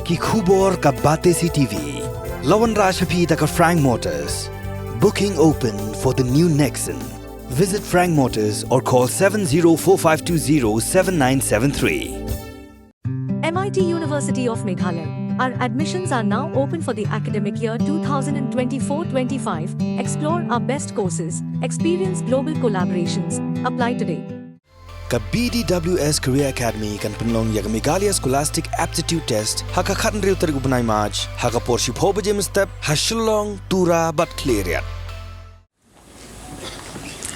ki khubor ka bate si TV. Lawan Rashaphi taka Frank Motors. Booking open for the new Nexon. Visit Frank Motors or call 7045207973. MIT University of Meghalaya. Our admissions are now open for the academic year 2024-25. Explore our best courses, experience global collaborations. Apply today. Ka BDWS Career Academy kan penlong ya Meghalaya Scholastic Aptitude Test haka khatan riu tarik upanai March haka porship ho bajem step hashulong tura but clear yat.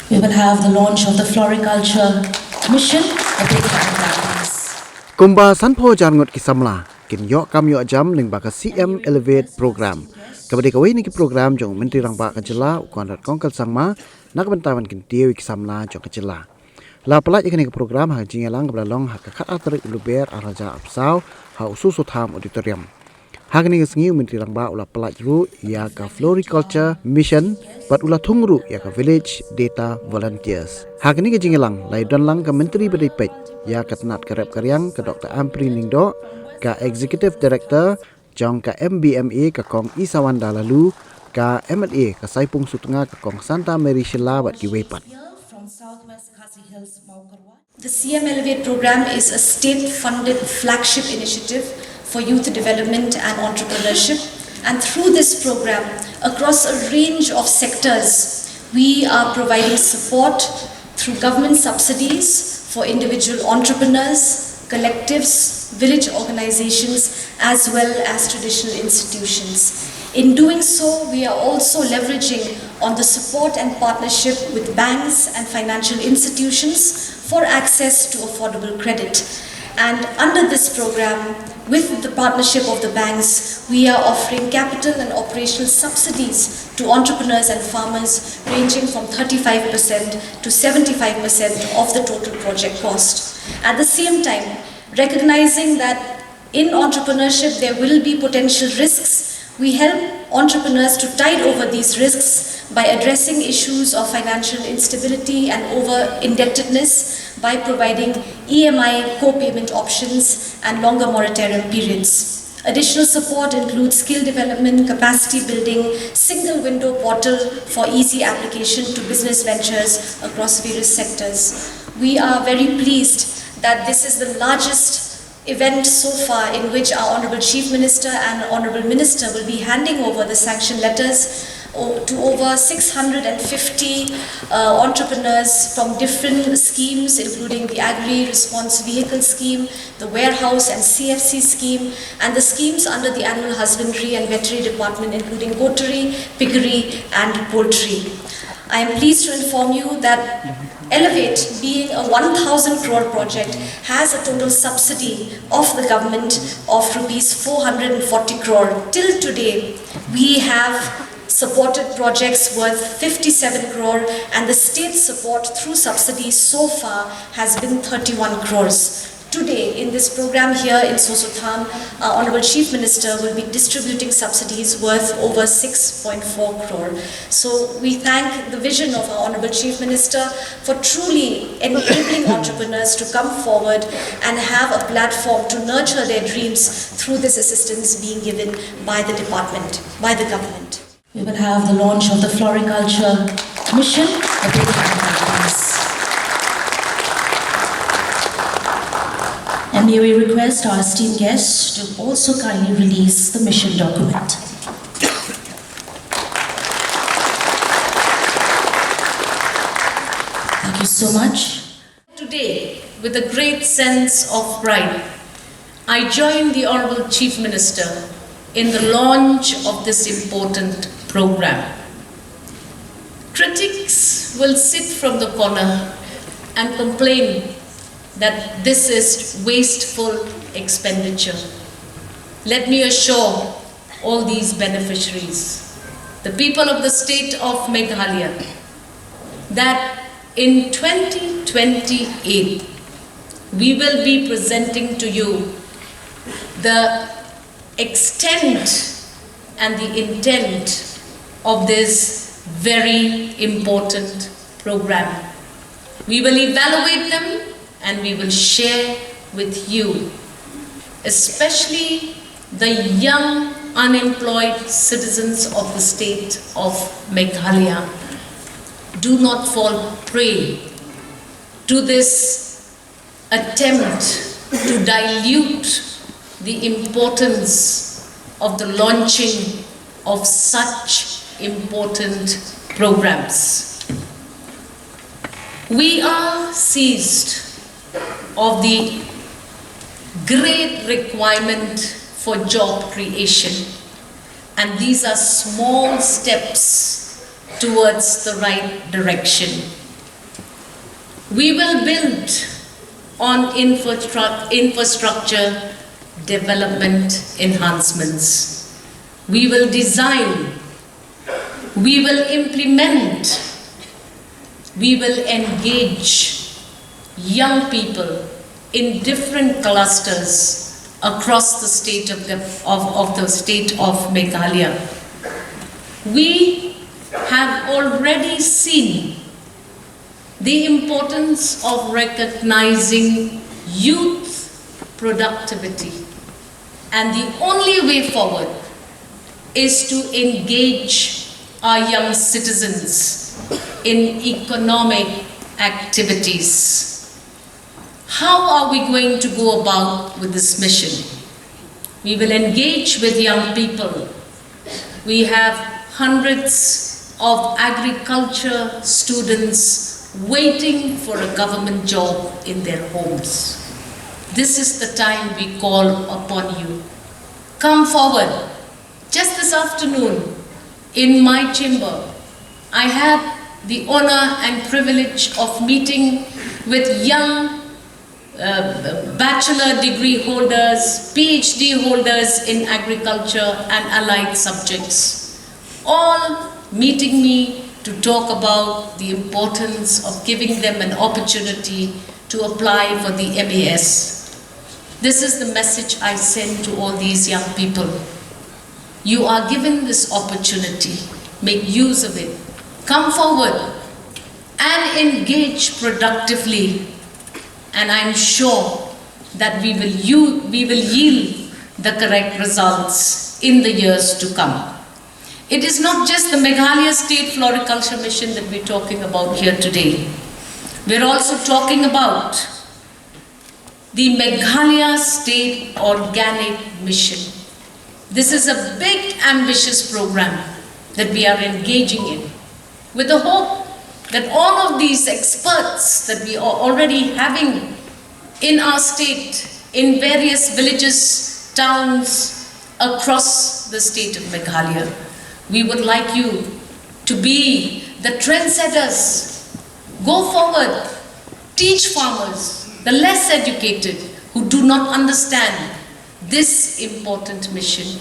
We will have the launch of the floriculture mission. A big round of applause. Kumba sanpo jar Ngut ki Samla kin yok kam yok jam Lyngba ka CM Elevate program. Kabadi kawai ni ki program jong Menteri Rangba ka jela ukon rat kongkal sangma nak bentawan kin tiwi ki Samla jong ka jela. La pelaj ikan ni ke program ha jingelang kabla long ha ka khat atrik luber araja apsau ha ususu tham auditorium. Ha ni ke sengi Menteri Rangba ula pelaj ru ya ka floriculture mission bat ula thungru ya ka village data volunteers. Ha ni ke jingelang lai don lang ka Menteri Badai Pej ya ka tenat karep karyang ka Dr. Ampri Ningdo ka Executive Director jong ka MBMA ka kong Isawan Dalalu ka M&A ka Saipung Sutunga ka kong Santa Mary Shela bat ki Wepat. The CM Elevate program is a state-funded flagship initiative for youth development and entrepreneurship. And through this program, across a range of sectors, we are providing support through government subsidies for individual entrepreneurs, collectives, village organizations, as well as traditional institutions. In doing so, we are also leveraging on the support and partnership with banks and financial institutions for access to affordable credit. And under this program, with the partnership of the banks, we are offering capital and operational subsidies to entrepreneurs and farmers ranging from 35% to 75% of the total project cost. At the same time, recognizing that in entrepreneurship there will be potential risks, we help entrepreneurs to tide over these risks by addressing issues of financial instability and over-indebtedness by providing EMI co-payment options and longer moratorium periods. Additional support includes skill development, capacity building, single window portal for easy application to business ventures across various sectors. We are very pleased that this is the largest event so far in which our Honourable Chief Minister and Honourable Minister will be handing over the sanction letters to over 650 entrepreneurs from different schemes, including the Agri Response Vehicle Scheme, the Warehouse and CFC Scheme, and the schemes under the Animal Husbandry and Veterinary Department, including Goatry, Piggery and Poultry. I am pleased to inform you that Elevate, being a 1,000 crore project, has a total subsidy of the government of rupees 440 crore. Till today, we have supported projects worth 57 crore and the state support through subsidies so far has been 31 crores. Today, in this program here in Sosotham, our Honourable Chief Minister will be distributing subsidies worth over 6.4 crore. So we thank the vision of our Honourable Chief Minister for truly enabling entrepreneurs to come forward and have a platform to nurture their dreams through this assistance being given by the department, by the government. We will have the launch of the floriculture mission. A big round of applause. And may we request our esteemed guests to also kindly release the mission document. Thank you so much. Today, with a great sense of pride, I join the Honourable Chief Minister in the launch of this important program. Critics will sit from the corner and complain that this is wasteful expenditure. Let me assure all these beneficiaries, the people of the state of Meghalaya, that in 2028, we will be presenting to you the extent and the intent of this very important program. We will evaluate them and we will share with you, especially the young unemployed citizens of the state of Meghalaya do not fall prey to this attempt to dilute the importance of the launching of such important programs. We are seized of the great requirement for job creation, and these are small steps towards the right direction. We will build on infrastructure development enhancements. We will design, we will implement, we will engage young people in different clusters across the state of the state of Meghalaya. We have already seen the importance of recognizing youth productivity, and the only way forward is to engage our young citizens in economic activities. How are we going to go about with this mission? We will engage with young people. We have hundreds of agriculture students waiting for a government job in their homes. This is the time we call upon you. Come forward. Just this afternoon, in my chamber, I had the honor and privilege of meeting with young bachelor degree holders, PhD holders in agriculture and allied subjects, all meeting me to talk about the importance of giving them an opportunity to apply for the MAS. This is the message I send to all these young people. You are given this opportunity. Make use of it. Come forward and engage productively. And I'm sure that we will yield the correct results in the years to come. It is not just the Meghalaya State Floriculture Mission that we're talking about here today. We're also talking about the Meghalaya State Organic Mission. This is a big, ambitious program that we are engaging in with the hope that all of these experts that we are already having in our state, in various villages, towns across the state of Meghalaya, we would like you to be the trendsetters. Go forward, teach farmers, the less educated who do not understand this important mission.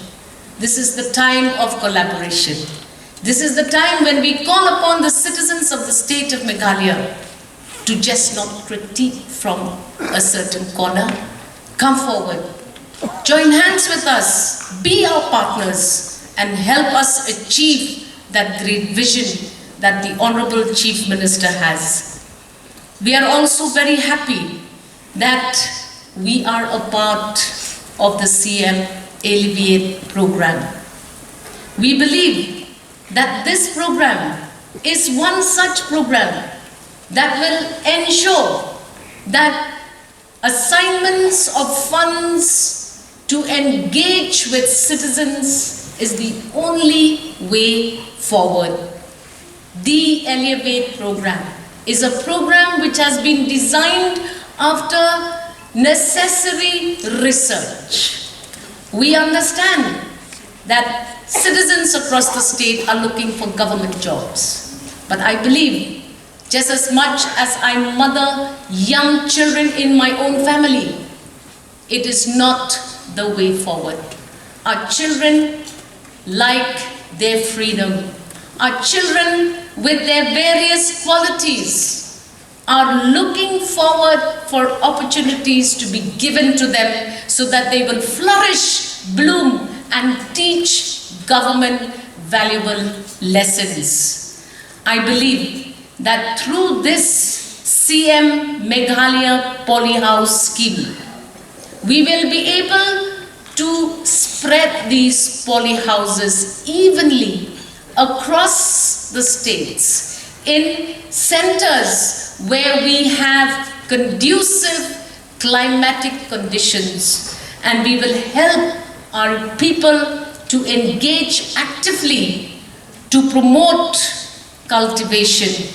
This is the time of collaboration. This is the time when we call upon the citizens of the state of Meghalaya to just not critique from a certain corner. Come forward, join hands with us, be our partners, and help us achieve that great vision that the Honorable Chief Minister has. We are also very happy that we are a part of the CM Alleviate program. We believe that this program is one such program that will ensure that assignments of funds to engage with citizens is the only way forward. The Alleviate program is a program which has been designed after necessary research. We understand that citizens across the state are looking for government jobs. But I believe, just as much as I mother young children in my own family, it is not the way forward. Our children like their freedom. Our children with their various qualities are looking forward for opportunities to be given to them so that they will flourish, bloom, and teach government valuable lessons. I believe that through this CM Meghalaya Polyhouse scheme, we will be able to spread spread these poly houses evenly across the states in centers where we have conducive climatic conditions, and we will help our people to engage actively to promote cultivation,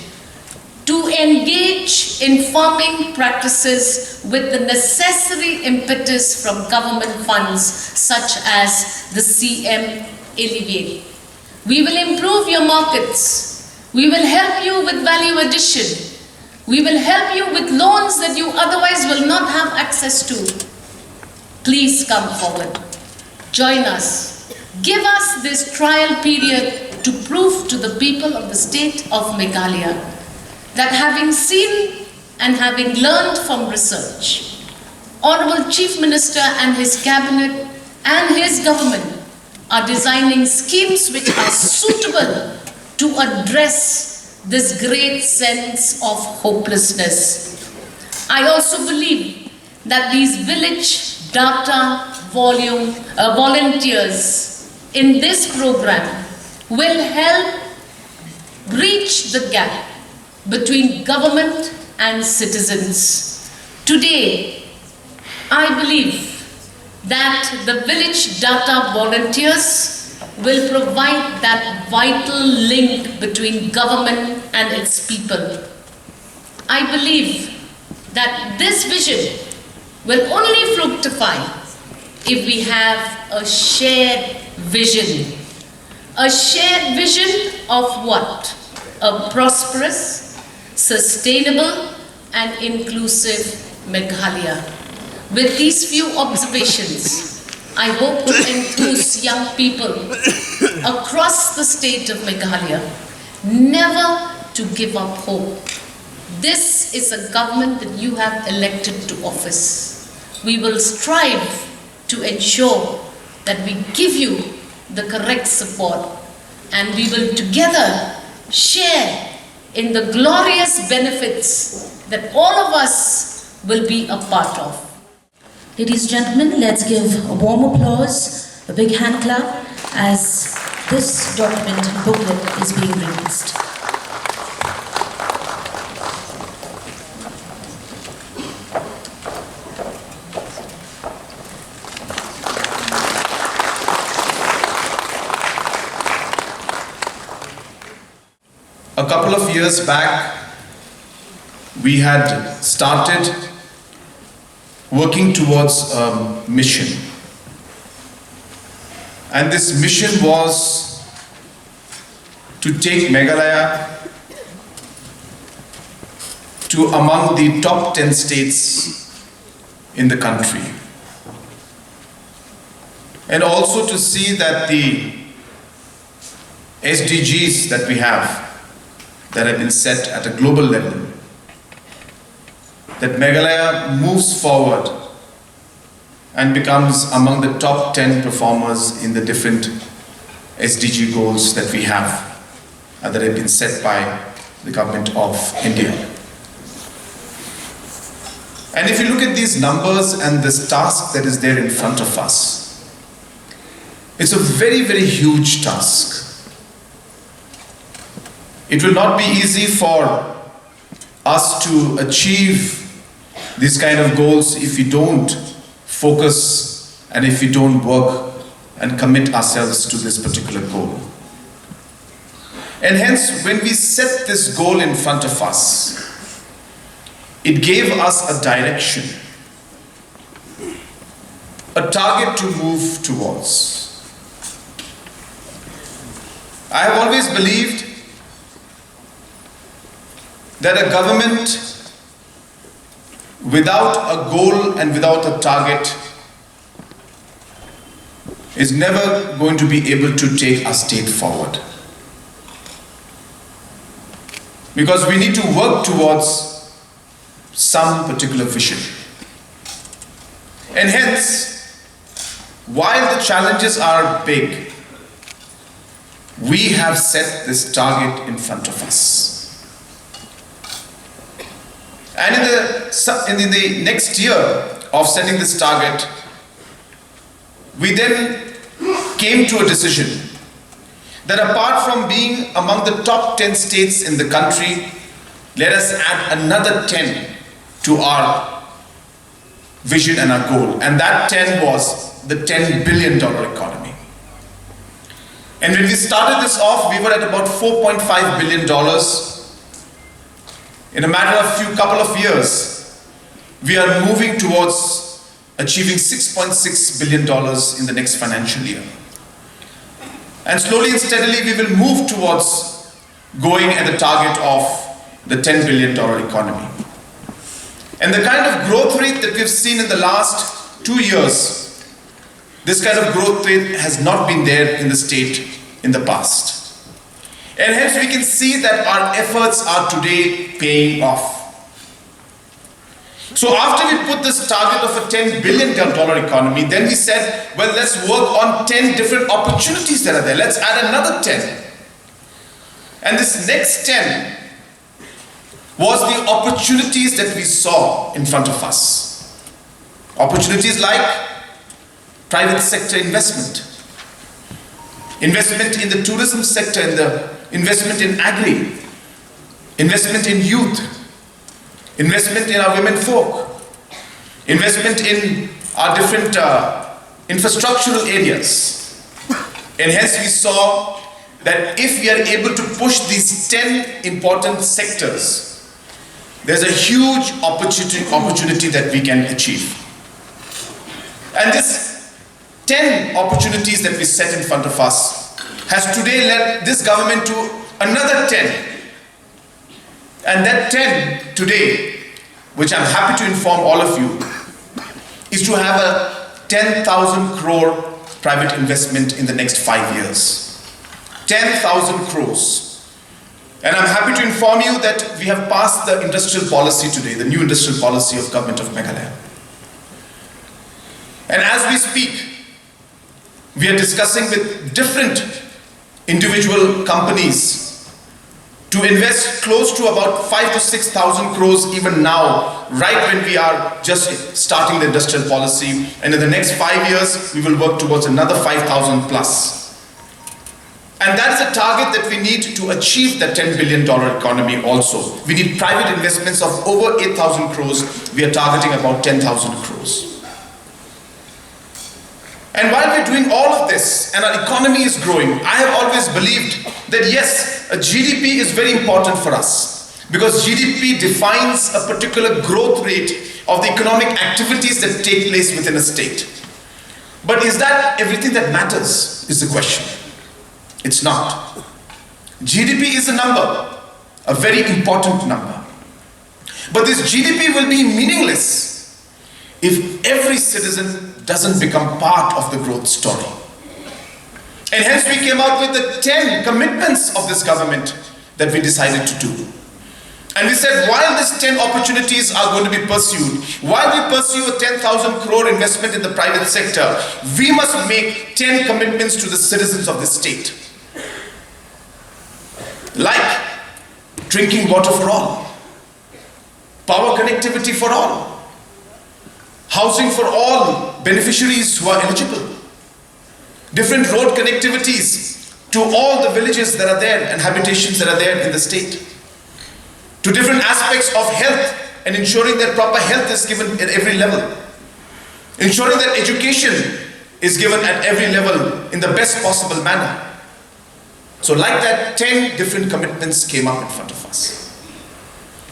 to engage in farming practices with the necessary impetus from government funds such as the CM Elevate. We will improve your markets. We will help you with value addition. We will help you with loans that you otherwise will not have access to. Please come forward. Join us. Give us this trial period to prove to the people of the state of Meghalaya that having seen and having learned from research, Honorable Chief Minister and his cabinet and his government are designing schemes which are suitable to address this great sense of hopelessness. I also believe that these village data volunteers in this program will help bridge the gap between government and citizens. Today, I believe that the village data volunteers will provide that vital link between government and its people. I believe that this vision will only fructify if we have a shared vision. A shared vision of what? A prosperous, sustainable and inclusive Meghalaya. With these few observations, I hope to enthuse young people across the state of Meghalaya never to give up hope. This is a government that you have elected to office. We will strive to ensure that we give you the correct support, and we will together share in the glorious benefits that all of us will be a part of. Ladies and gentlemen, let's give a warm applause, a big hand clap as this document and booklet is being released. A couple of years back, we had started working towards a mission. And this mission was to take Meghalaya to among the top 10 states in the country. And also to see that the SDGs that we have, that have been set at a global level, that Meghalaya moves forward and becomes among the top 10 performers in the different SDG goals that we have and that have been set by the government of India. And if you look at these numbers and this task that is there in front of us, it's a very, very huge task. It will not be easy for us to achieve these kind of goals if we don't focus and if we don't work and commit ourselves to this particular goal. And hence, when we set this goal in front of us, it gave us a direction, a target to move towards. I have always believed that a government without a goal and without a target is never going to be able to take a state forward. Because we need to work towards some particular vision. And hence, while the challenges are big, we have set this target in front of us. And in the next year of setting this target, we then came to a decision that apart from being among the top 10 states in the country, let us add another 10 to our vision and our goal. And that 10 was the $10 billion economy. And when we started this off, we were at about $4.5 billion. In a matter of couple of years, we are moving towards achieving $6.6 billion in the next financial year. And slowly and steadily, we will move towards going at the target of the $10 billion economy. And the kind of growth rate that we've seen in the last 2 years, this kind of growth rate has not been there in the state in the past. And hence we can see that our efforts are today paying off. So after we put this target of a $10 billion economy, then we said, well, let's work on 10 different opportunities that are there. Let's add another 10. And this next 10 was the opportunities that we saw in front of us. Opportunities like private sector investment, investment in the tourism sector, in the investment in agri, investment in youth, investment in our women folk, investment in our different infrastructural areas. And hence we saw that if we are able to push these 10 important sectors, there's a huge opportunity that we can achieve. And this 10 opportunities that we set in front of us has today led this government to another 10. And that 10 today, which I'm happy to inform all of you, is to have a 10,000 crore private investment in the next 5 years. 10,000 crores. And I'm happy to inform you that we have passed the industrial policy today, the new industrial policy of Government of Meghalaya. And as we speak, we are discussing with different individual companies to invest close to about 5,000 to 6,000 crores even now, right when we are just starting the industrial policy. And in the next 5 years, we will work towards another 5,000 plus. And that's a target that we need to achieve the $10 billion economy also. We need private investments of over 8,000 crores. We are targeting about 10,000 crores. And while we're doing all of this and our economy is growing, I have always believed that yes, a GDP is very important for us, because GDP defines a particular growth rate of the economic activities that take place within a state. But is that everything that matters, is the question. It's not. GDP is a number, a very important number. But this GDP will be meaningless if every citizen doesn't become part of the growth story. And hence we came out with the 10 commitments of this government that we decided to do. And we said, while these 10 opportunities are going to be pursued, while we pursue a 10,000 crore investment in the private sector, we must make 10 commitments to the citizens of this state. Like drinking water for all, power connectivity for all, housing for all beneficiaries who are eligible, different road connectivities to all the villages that are there and habitations that are there in the state, to different aspects of health and ensuring that proper health is given at every level, ensuring that education is given at every level in the best possible manner. So like that, 10 different commitments came up in front of us.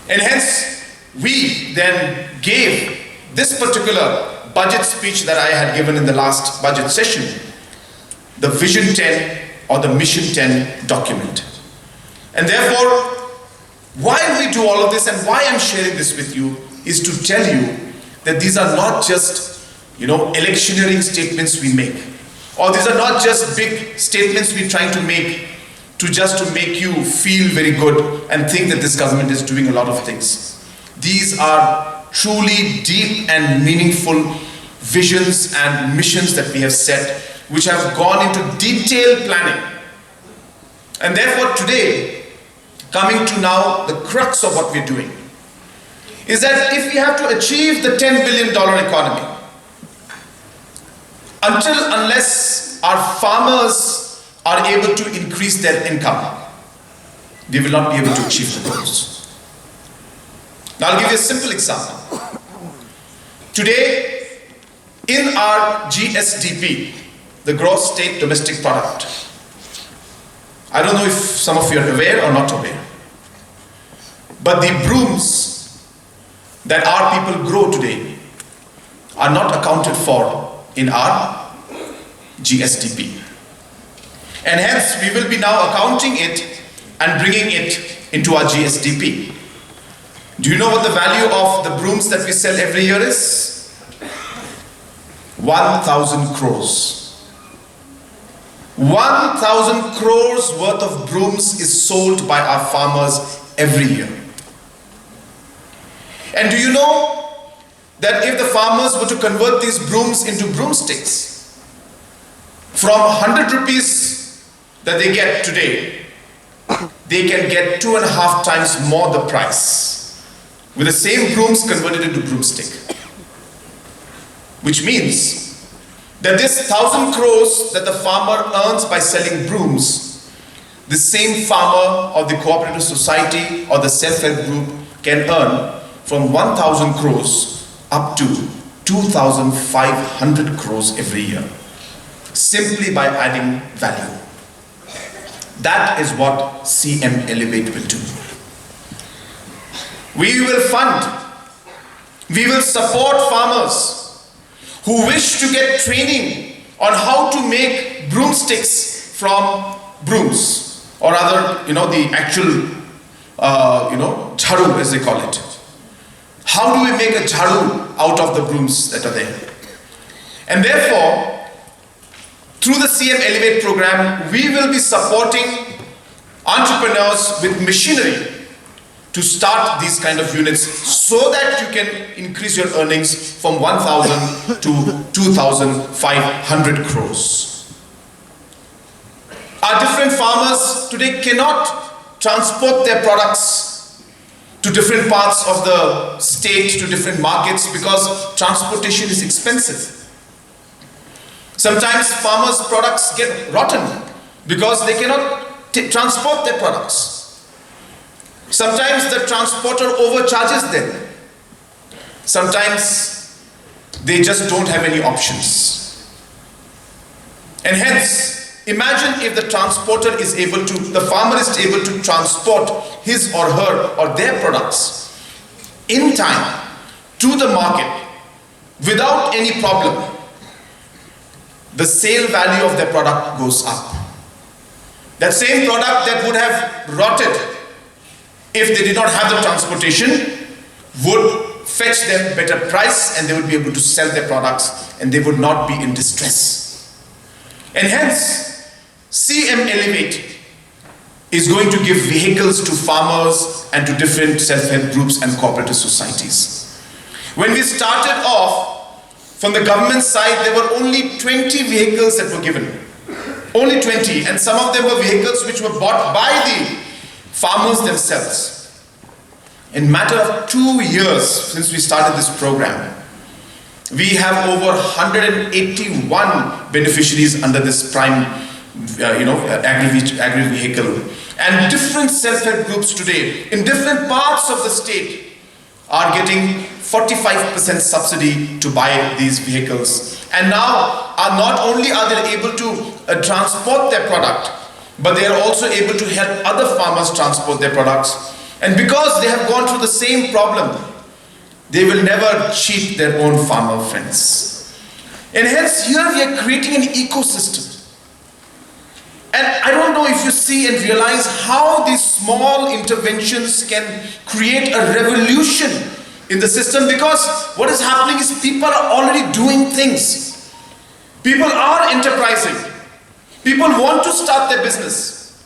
And hence, we then gave this particular budget speech that I had given in the last budget session, the Vision 10 or the Mission 10 document. And therefore, why we do all of this and why I'm sharing this with you is to tell you that these are not just, electioneering statements we make, or these are not just big statements we're trying to make to make you feel very good and think that this government is doing a lot of things. These are truly deep and meaningful visions and missions that we have set, which have gone into detailed planning. And therefore today, coming to now the crux of what we're doing, is that if we have to achieve the $10 billion economy, unless our farmers are able to increase their income, they will not be able to achieve the goals. Now I'll give you a simple example. Today, in our GSDP, the gross state domestic product, I don't know if some of you are aware or not aware, but the brooms that our people grow today are not accounted for in our GSDP. And hence, we will be now accounting it and bringing it into our GSDP. Do you know what the value of the brooms that we sell every year is? 1,000 crores. 1,000 crores worth of brooms is sold by our farmers every year. And do you know that if the farmers were to convert these brooms into broomsticks, from 100 rupees that they get today, they can get 2.5 times more the price with the same brooms converted into broomstick. Which means that this 1,000 crores that the farmer earns by selling brooms, the same farmer or the cooperative society or the self-help group can earn from 1,000 crores up to 2,500 crores every year, simply by adding value. That is what CM Elevate will do. We will fund, we will support farmers who wish to get training on how to make broomsticks from brooms, or rather, the actual, jharu as they call it. How do we make a jharu out of the brooms that are there? And therefore, through the CM Elevate program, we will be supporting entrepreneurs with machinery to start these kind of units so that you can increase your earnings from 1,000 to 2,500 crores. Our different farmers today cannot transport their products to different parts of the state, to different markets, because transportation is expensive. Sometimes farmers' products get rotten because they cannot transport their products. Sometimes the transporter overcharges them. Sometimes they just don't have any options. And hence, imagine if the transporter is able to, the farmer is able to transport his or her or their products in time to the market without any problem. The sale value of their product goes up. That same product that would have rotted if they did not have the transportation would fetch them better price, and they would be able to sell their products and they would not be in distress. And hence, CM Elevate is going to give vehicles to farmers and to different self-help groups and cooperative societies. When we started off, from the government side, there were only 20 vehicles that were given. Only 20, and some of them were vehicles which were bought by the farmers themselves. In a matter of 2 years since we started this program, we have over 181 beneficiaries under this prime agri-vehicle. And different self-help groups today in different parts of the state are getting 45% subsidy to buy these vehicles. And now, not only are they able to transport their product, but they are also able to help other farmers transport their products. And because they have gone through the same problem, they will never cheat their own farmer friends. And hence, here we are creating an ecosystem. And I don't know if you see and realize how these small interventions can create a revolution in the system, because what is happening is people are already doing things. People are enterprising. People want to start their business.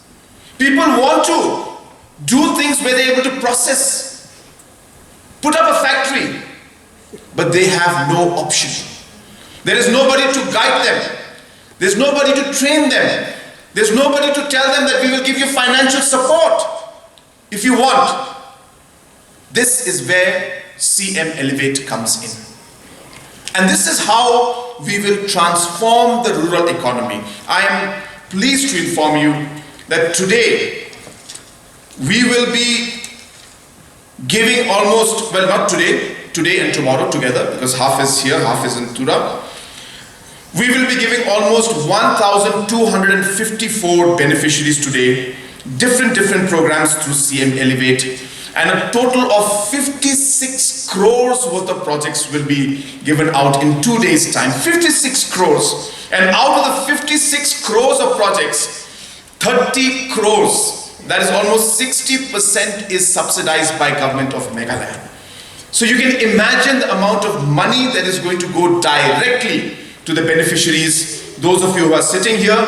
People want to do things where they're able to process, put up a factory, but they have no option. There is nobody to guide them. There's nobody to train them. There's nobody to tell them that we will give you financial support if you want. This is where CM Elevate comes in. And this is how we will transform the rural economy. I am pleased to inform you that today we will be giving almost, well, not today and tomorrow together, because half is here, half is in Tura. We will be giving almost 1,254 beneficiaries today, different programs through CM Elevate, and a total of 56 crores worth of projects will be given out in 2 days' time. 56 crores. And out of the 56 crores of projects, 30 crores, that is almost 60%, is subsidized by government of Meghalaya. So you can imagine the amount of money that is going to go directly to the beneficiaries, those of you who are sitting here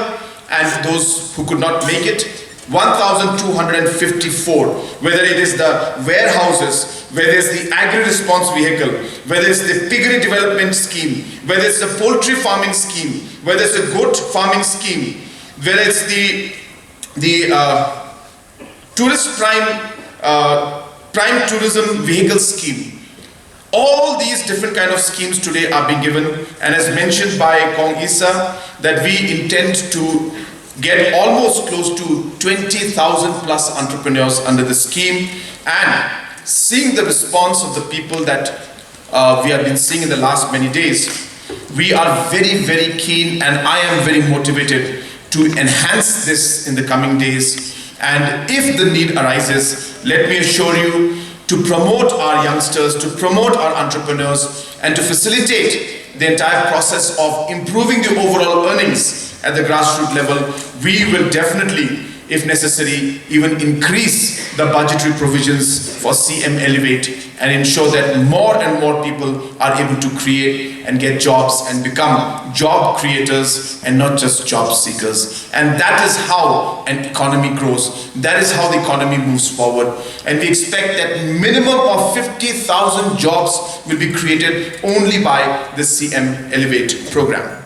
and those who could not make it. 1,254, whether it is the warehouses, whether it's the agri-response vehicle, whether it's the piggery development scheme, whether it's the poultry farming scheme, whether it's the goat farming scheme, whether it's the tourist prime tourism vehicle scheme. All these different kind of schemes today are being given, and as mentioned by Kong Isa, that we intend to get almost close to 20,000 plus entrepreneurs under the scheme. And seeing the response of the people that we have been seeing in the last many days, we are very keen, and I am very motivated to enhance this in the coming days. And if the need arises, let me assure you, to promote our youngsters, to promote our entrepreneurs, and to facilitate the entire process of improving the overall earnings at the grassroots level, we will definitely, if necessary, even increase the budgetary provisions for CM Elevate and ensure that more and more people are able to create and get jobs and become job creators and not just job seekers. And that is how an economy grows. That is how the economy moves forward. And we expect that minimum of 50,000 jobs will be created only by the CM Elevate program.